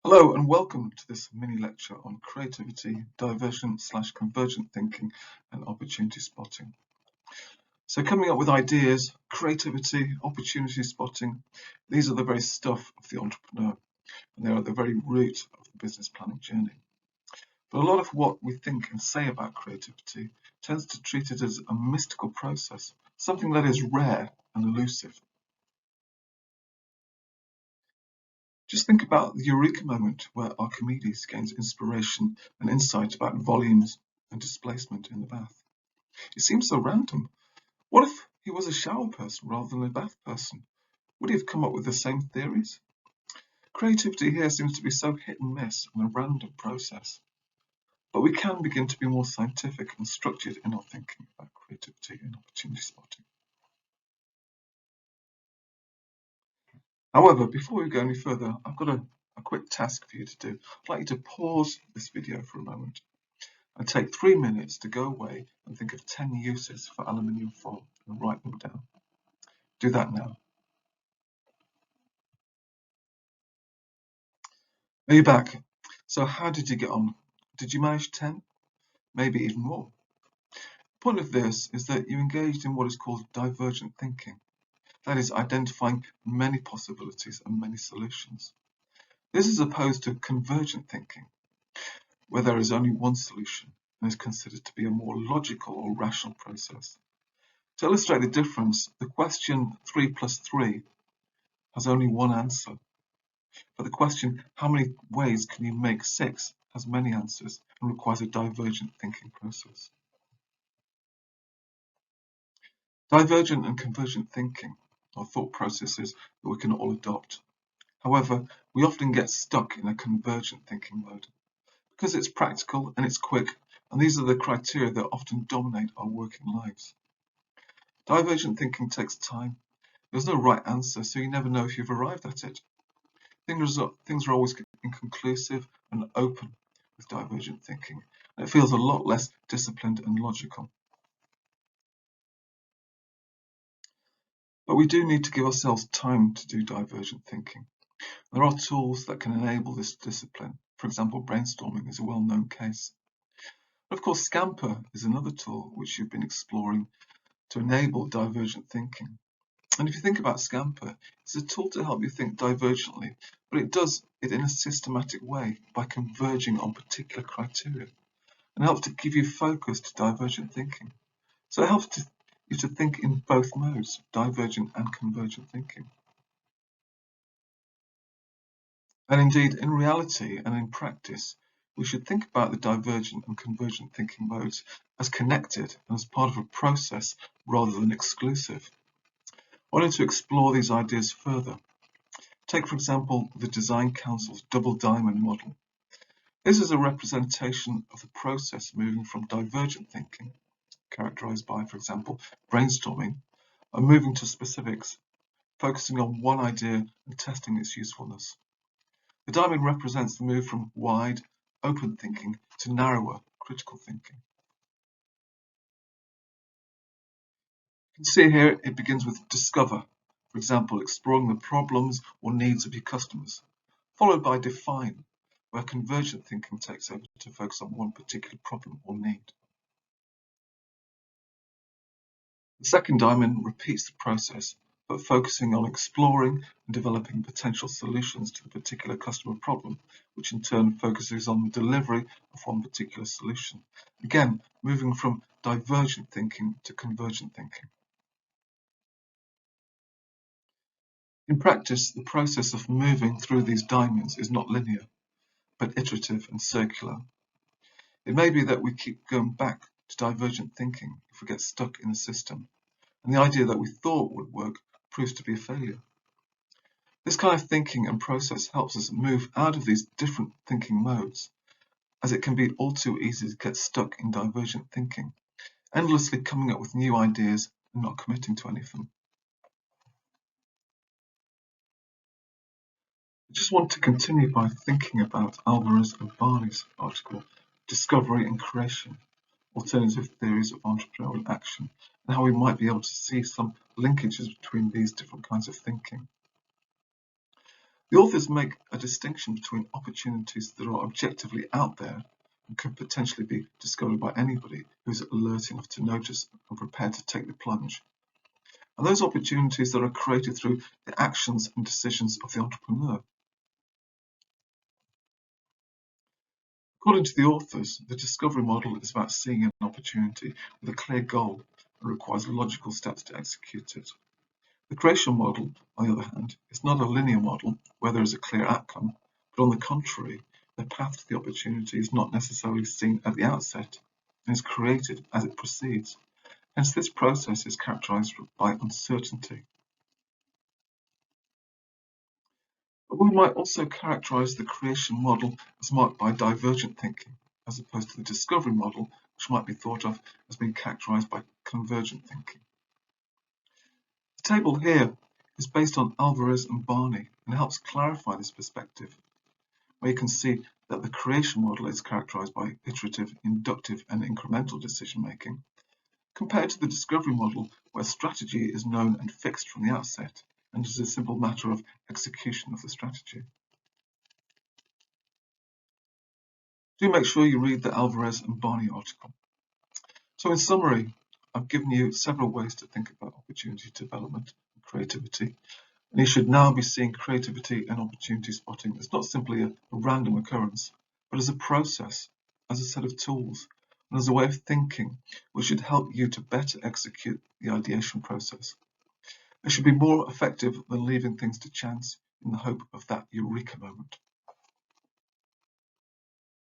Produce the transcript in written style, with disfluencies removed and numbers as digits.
Hello and welcome to this mini lecture on creativity, divergent/convergent thinking and opportunity spotting. So coming up with ideas, creativity, opportunity spotting, these are the very stuff of the entrepreneur and they are at the very root of the business planning journey. But a lot of what we think and say about creativity tends to treat it as a mystical process, something that is rare and elusive. Just think about the eureka moment where Archimedes gains inspiration and insight about volumes and displacement in the bath. It seems so random. What if he was a shower person rather than a bath person? Would he have come up with the same theories? Creativity here seems to be so hit and miss and a random process. But we can begin to be more scientific and structured in our thinking about creativity and opportunity spotting. However, before we go any further, I've got a quick task for you to do. I'd like you to pause this video for a moment and take 3 minutes to go away and think of 10 uses for aluminium foil and write them down. Do that now. Are you back? So how did you get on? Did you manage 10? Maybe even more. The point of this is that you engaged in what is called divergent thinking. That is, identifying many possibilities and many solutions. This is opposed to convergent thinking, where there is only one solution and is considered to be a more logical or rational process. To illustrate the difference, the question 3 plus 3 has only one answer, but the question how many ways can you make 6 has many answers and requires a divergent thinking process. Divergent and convergent thinking are thought processes that we can all adopt. However, we often get stuck in a convergent thinking mode because it's practical and it's quick, and these are the criteria that often dominate our working lives. Divergent thinking takes time. There's no right answer, so you never know if you've arrived at it. Things are always inconclusive and open with divergent thinking, and it feels a lot less disciplined and logical. But we do need to give ourselves time to do divergent thinking. There are tools that can enable this discipline. For example, brainstorming is a well-known case. Of course, Scamper is another tool which you've been exploring to enable divergent thinking. And if you think about Scamper, it's a tool to help you think divergently, but it does it in a systematic way by converging on particular criteria and helps to give you focused divergent thinking. So it helps you to think in both modes, divergent and convergent thinking. And indeed, in reality and in practice, we should think about the divergent and convergent thinking modes as connected and as part of a process rather than exclusive. I wanted to explore these ideas further. Take, for example, the Design Council's double diamond model. This is a representation of the process moving from divergent thinking, characterized by, for example, brainstorming, and moving to specifics, focusing on one idea and testing its usefulness. The diamond represents the move from wide, open thinking to narrower, critical thinking. You can see here it begins with discover, for example, exploring the problems or needs of your customers, followed by define, where convergent thinking takes over to focus on one particular problem or need. The second diamond repeats the process, but focusing on exploring and developing potential solutions to the particular customer problem, which in turn focuses on the delivery of one particular solution. Again, moving from divergent thinking to convergent thinking. In practice, the process of moving through these diamonds is not linear, but iterative and circular. It may be that we keep going back to divergent thinking if we get stuck in the system, and the idea that we thought would work proves to be a failure. This kind of thinking and process helps us move out of these different thinking modes, as it can be all too easy to get stuck in divergent thinking, endlessly coming up with new ideas and not committing to any of them. I just want to continue by thinking about Alvarez and Barney's article, Discovery and Creation, Alternative Theories of Entrepreneurial Action, and how we might be able to see some linkages between these different kinds of thinking. The authors make a distinction between opportunities that are objectively out there and could potentially be discovered by anybody who is alert enough to notice and prepared to take the plunge, and those opportunities that are created through the actions and decisions of the entrepreneur. According to the authors, the discovery model is about seeing an opportunity with a clear goal and requires logical steps to execute it. The creation model, on the other hand, is not a linear model where there is a clear outcome, but on the contrary, the path to the opportunity is not necessarily seen at the outset and is created as it proceeds. Hence, this process is characterized by uncertainty. But we might also characterize the creation model as marked by divergent thinking, as opposed to the discovery model, which might be thought of as being characterized by convergent thinking. The table here is based on Alvarez and Barney and helps clarify this perspective, where you can see that the creation model is characterized by iterative, inductive, and incremental decision making, compared to the discovery model, where strategy is known and fixed from the outset, and is a simple matter of execution of the strategy. Do make sure you read the Alvarez and Barney article. So in summary, I've given you several ways to think about opportunity development and creativity, and you should now be seeing creativity and opportunity spotting as not simply a random occurrence, but as a process, as a set of tools, and as a way of thinking which should help you to better execute the ideation process. It should be more effective than leaving things to chance in the hope of that eureka moment.